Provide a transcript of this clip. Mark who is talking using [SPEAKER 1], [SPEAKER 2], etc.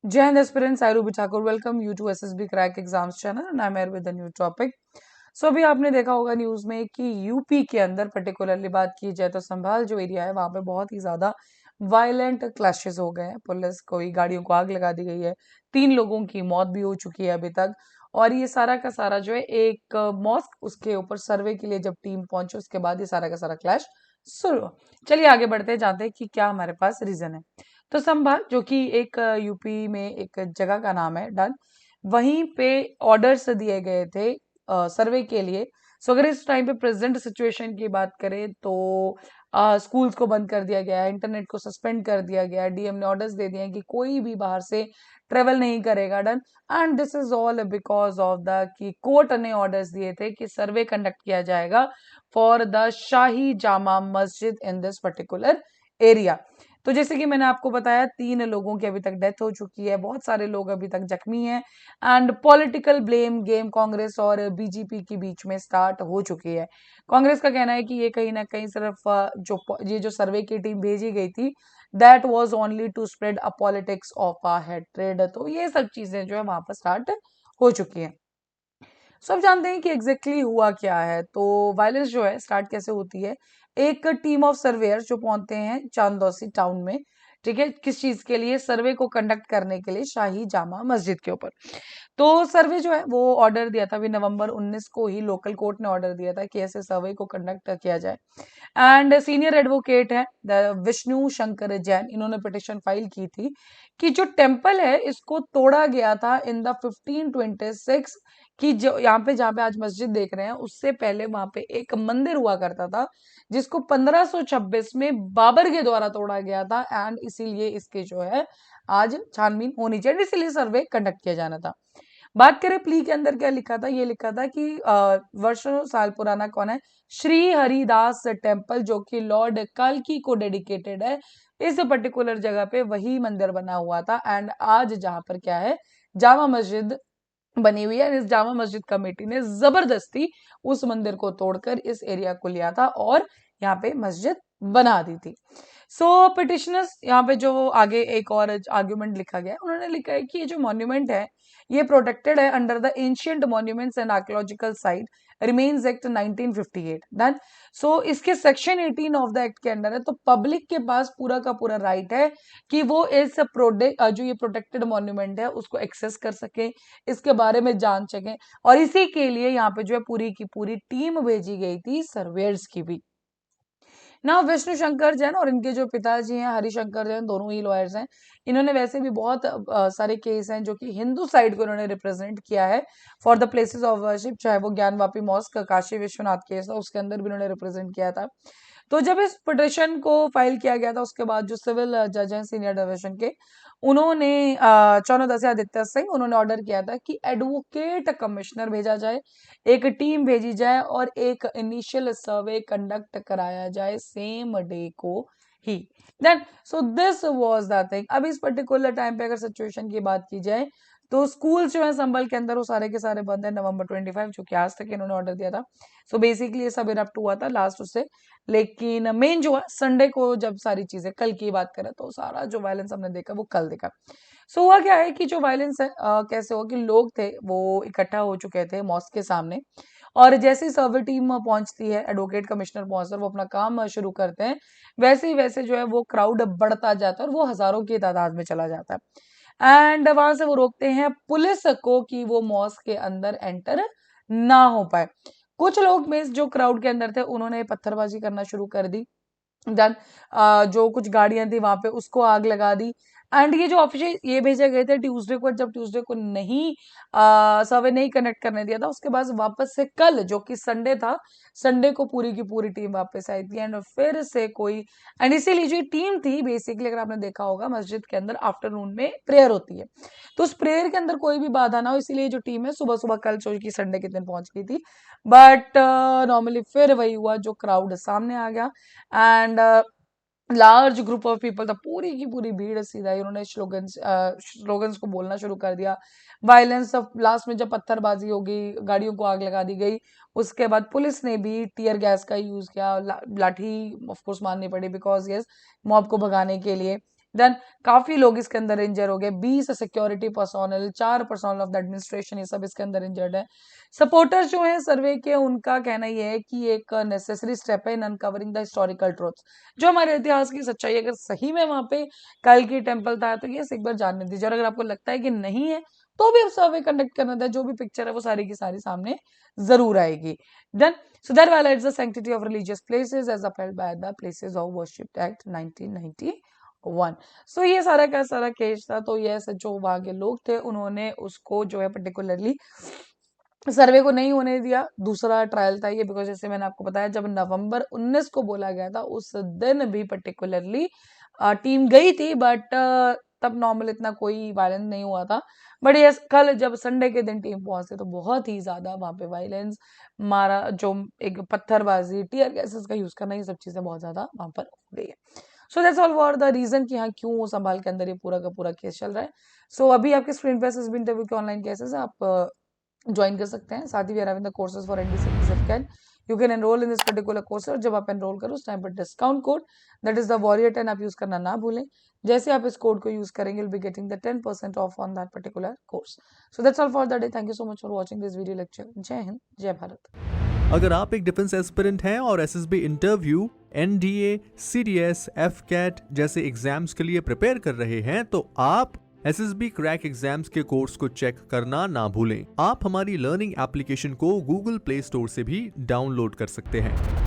[SPEAKER 1] Jai Hind aspirants, I Ruby Thakur welcome you to SSB Crack Exams channel and I'm here with a new topic. So अभी आपने देखा होगा news में कि UP के अंदर पर्टिकुलरली बात की जाए तो संभाल जो एरिया है वहां पे बहुत ही ज्यादा वायलेंट क्लैशेस हो गए हैं। पुलिस कोई गाड़ियों को आग लगा दी गई है, 3 लोगों की मौत भी हो चुकी है अभी तक। और ये सारा का सारा जो है एक मॉस्क उसके ऊपर सर्वे के लिए जब टीम पहुंचे उसके बाद ये सारा का सारा क्लैश शुरू हुआ। चलिए आगे बढ़ते हैं, जानते हैं कि क्या हमारे पास रीजन है। तो संभाल जो कि एक यूपी में एक जगह का नाम है डन, वहीं पे ऑर्डर्स दिए गए थे सर्वे के लिए। सो अगर इस टाइम पे प्रेजेंट सिचुएशन की बात करें तो स्कूल्स को बंद कर दिया गया है, इंटरनेट को सस्पेंड कर दिया गया है, डीएम ने ऑर्डर्स दे दिए हैं कि कोई भी बाहर से ट्रेवल नहीं करेगा done. And this is all because of the कि कोर्ट ने ऑर्डर्स दिए थे कि सर्वे कंडक्ट किया जाएगा for the shahi Jama Masjid in this particular area. तो जैसे कि मैंने आपको बताया 3 लोगों की अभी तक डेथ हो चुकी है, बहुत सारे लोग अभी तक जख्मी हैं and political blame game Congress और बीजेपी के बीच में स्टार्ट हो चुकी है। कांग्रेस का कहना है कि ये कहीं ना कहीं सिर्फ ये जो सर्वे की टीम भेजी गई थी that was only to spread a politics of a hatred. तो ये सब चीजें जो है वहां पर स्टार्ट हो चुकी हैं। सब जानते हैं कि एग्जैक्टली हुआ क्या है। तो वायलेंस जो है स्टार्ट कैसे होती है, एक टीम ऑफ सर्वेयर जो पहुंचते हैं चांदौसी टाउन में, ठीक है, किस चीज के लिए, सर्वे को कंडक्ट करने के लिए शाही जामा मस्जिद के ऊपर। तो सर्वे जो है वो ऑर्डर दिया था अभी नवंबर 19 को ही, लोकल कोर्ट ने ऑर्डर दिया था कि ऐसे सर्वे को कंडक्ट किया जाए। एंड सीनियर एडवोकेट है विष्णु शंकर जैन, इन्होंने पिटिशन फाइल की थी कि जो टेम्पल है इसको तोड़ा गया था इन द 1526, कि जो यहाँ पे जहाँ पे आज मस्जिद देख रहे हैं उससे पहले वहां पे एक मंदिर हुआ करता था जिसको 1526 में बाबर के द्वारा तोड़ा गया था। एंड इसीलिए इसके जो है आज छानबीन होनी चाहिए, इसीलिए सर्वे कंडक्ट किया जाना था। बात करें प्ली के अंदर क्या लिखा था, ये लिखा था कि वर्षों साल पुराना कौन है, श्री हरिदास टेम्पल जो कि लॉर्ड कल्की को डेडिकेटेड है। इस पर्टिकुलर जगह पे वही मंदिर बना हुआ था एंड आज जहां पर क्या है जामा मस्जिद बनी हुई है। इस जामा मस्जिद कमेटी ने जबरदस्ती उस मंदिर को तोड़कर इस एरिया को लिया था और यहाँ पे मस्जिद बना दी थी। सो पिटिशनर्स यहाँ पे जो आगे एक और आर्ग्यूमेंट लिखा गया है, उन्होंने लिखा है कि ये जो मॉन्यूमेंट है ये प्रोटेक्टेड है under the ancient monuments and archaeological site remains act 1958 done. So इसके सेक्शन 18 ऑफ द एक्ट के अंडर है, तो पब्लिक के पास पूरा का पूरा राइट है कि वो इस प्रोडक्ट जो ये प्रोटेक्टेड मॉन्यूमेंट है उसको एक्सेस कर सके, इसके बारे में जान सकें। और इसी के लिए यहाँ पे जो है पूरी की पूरी टीम भेजी गई थी सर्वेयर्स की भी। ना विष्णु शंकर जैन और इनके जो पिताजी हैं हरिशंकर जैन, दोनों ही लॉयर्स हैं। इन्होंने वैसे भी बहुत सारे केस हैं जो कि हिंदू साइड को इन्होंने रिप्रेजेंट किया है for the places of worship, चाहे वो ज्ञानवापी मॉस्क काशी विश्वनाथ केस था उसके अंदर भी इन्होंने रिप्रेजेंट किया था। तो जब इस पिटिशन को फाइल किया गया था उसके बाद जो सिविल जज हैं सीनियर डिवीजन के, उन्होंने चौनोदसी आदित्य सिंह, उन्होंने ऑर्डर किया था कि एडवोकेट कमिश्नर भेजा जाए, एक टीम भेजी जाए और एक इनिशियल सर्वे कंडक्ट कराया जाए सेम डे को ही। Then so this was the thing. अब इस पर्टिकुलर टाइम पे अगर सिचुएशन की बात की जाए तो स्कूल जो है संभल के अंदर वो सारे के सारे बंद है नवंबर 25, जो कि आज तक इन्होंने ऑर्डर दिया था। सो बेसिकली ये सब इरप्ट हुआ था लास्ट उससे। लेकिन मेन जो है संडे को जब सारी चीजें, कल की बात करें तो सारा जो वायलेंस हमने देखा वो कल देखा। सो हुआ क्या है कि जो वायलेंस है कैसे हुआ कि लोग थे वो इकट्ठा हो चुके थे मॉस्क के सामने, और जैसे ही सर्वे टीम पहुंचती है, एडवोकेट कमिश्नर पहुंचकर वो अपना काम शुरू करते हैं, वैसे ही वैसे जो है वो क्राउड बढ़ता जाता है और वो हजारों की तादाद में चला जाता है। एंड वहां से वो रोकते हैं पुलिस को कि वो मॉस्क के अंदर एंटर ना हो पाए। कुछ लोग में जो क्राउड के अंदर थे उन्होंने पत्थरबाजी करना शुरू कर दी। देन जो कुछ गाड़ियां थी वहां पे उसको आग लगा दी। एंड ये जो ऑफिशियल ये भेजे गए थे ट्यूसडे को, जब ट्यूसडे को नहीं सर्वे नहीं कनेक्ट करने दिया था उसके बाद वापस से कल जो कि संडे था, संडे को पूरी की पूरी टीम वापस आई थी एंड फिर से कोई, एंड इसीलिए जो टीम थी बेसिकली अगर आपने देखा होगा मस्जिद के अंदर आफ्टरनून में प्रेयर होती है, तो उस प्रेयर के अंदर कोई भी बाधा ना हो इसीलिए जो टीम है सुबह सुबह कल जो कि संडे के दिन पहुंच गई थी। बट नॉर्मली फिर वही हुआ, जो क्राउड सामने आ गया and large group of people था, पूरी की पूरी भीड़ सीधा ही उन्होंने स्लोगन्स को बोलना शुरू कर दिया। वायलेंस ऑफ लास्ट में जब पत्थरबाजी हो गई, गाड़ियों को आग लगा दी गई, उसके बाद पुलिस ने भी टीयर गैस का यूज किया, लाठी ऑफ कोर्स मारनी पड़ी बिकॉज यस मॉब को भगाने के लिए। देन काफी लोग इसके अंदर इंजर हो गए, 20 security personnel, 4 personnel of the administration, ये सब इसके अंदर इंजर्ड है। सपोर्टर्स जो हैं सर्वे के, उनका कहना ये है कि एक नेसेसरी स्टेप है इन अनकवरिंग द हिस्टोरिकल ट्रुथ्स, जो हमारे इतिहास की सच्चाई, अगर सही में वहां पे कल की टेम्पल था तो ये एक बार जानने दीजिए, और अगर आपको लगता है कि नहीं है तो भी अब सर्वे कंडक्ट करना था, जो भी पिक्चर है वो सारी की सारी सामने जरूर आएगी। Then so that violates the sanctity of religious places as upheld by the Places of Worship Act 1991। so ये सारा का सारा केस था। तो ये जो वहां के लोग थे उन्होंने उसको जो है पर्टिकुलरली सर्वे को नहीं होने दिया। दूसरा ट्रायल था ये, बिकॉज जैसे मैंने आपको बताया जब नवंबर 19 को बोला गया था उस दिन भी पर्टिकुलरली टीम गई थी, बट तब नॉर्मल इतना कोई वायलेंस नहीं हुआ था। बट यस, कल जब संडे के दिन टीम पहुंचे तो बहुत ही ज्यादा वहां पे वायलेंस, मारा, जो एक पत्थरबाजी, टीयर गैसेस का यूज करना, ये सब चीजें बहुत ज्यादा वहां पर हो गई है। So that's all for the reason कि हाँ क्यों संभाल के अंदर ये पूरा का पूरा केस चल रहा है। सो अभी आपके स्क्रीन पे एसएसबी इंटरव्यू के ऑनलाइन केसेस आप ज्वाइन कर सकते हैं। साथ ही we are having the courses for NDC certificate, you can enrol in this particular course, और जब आप एनरोल करो उस टाइम पर discount code that is the warrior 10 आप यूज करना ना भूलें। जैसे आप इस कोड को यूज करेंगे you'll be getting the 10% off on that particular course. So that's all for the day. Thank you so much for watching this video lecture. जय हिंद, जय भारत।
[SPEAKER 2] अगर आप एक डिफेंस एस्पिरेंट हैं और SSB interview, NDA, CDS, AFCAT जैसे exams के लिए प्रिपेयर कर रहे हैं तो आप एसएसबी क्रैक एग्जाम्स के कोर्स को चेक करना ना भूलें। आप हमारी लर्निंग एप्लीकेशन को गूगल प्ले स्टोर से भी डाउनलोड कर सकते हैं।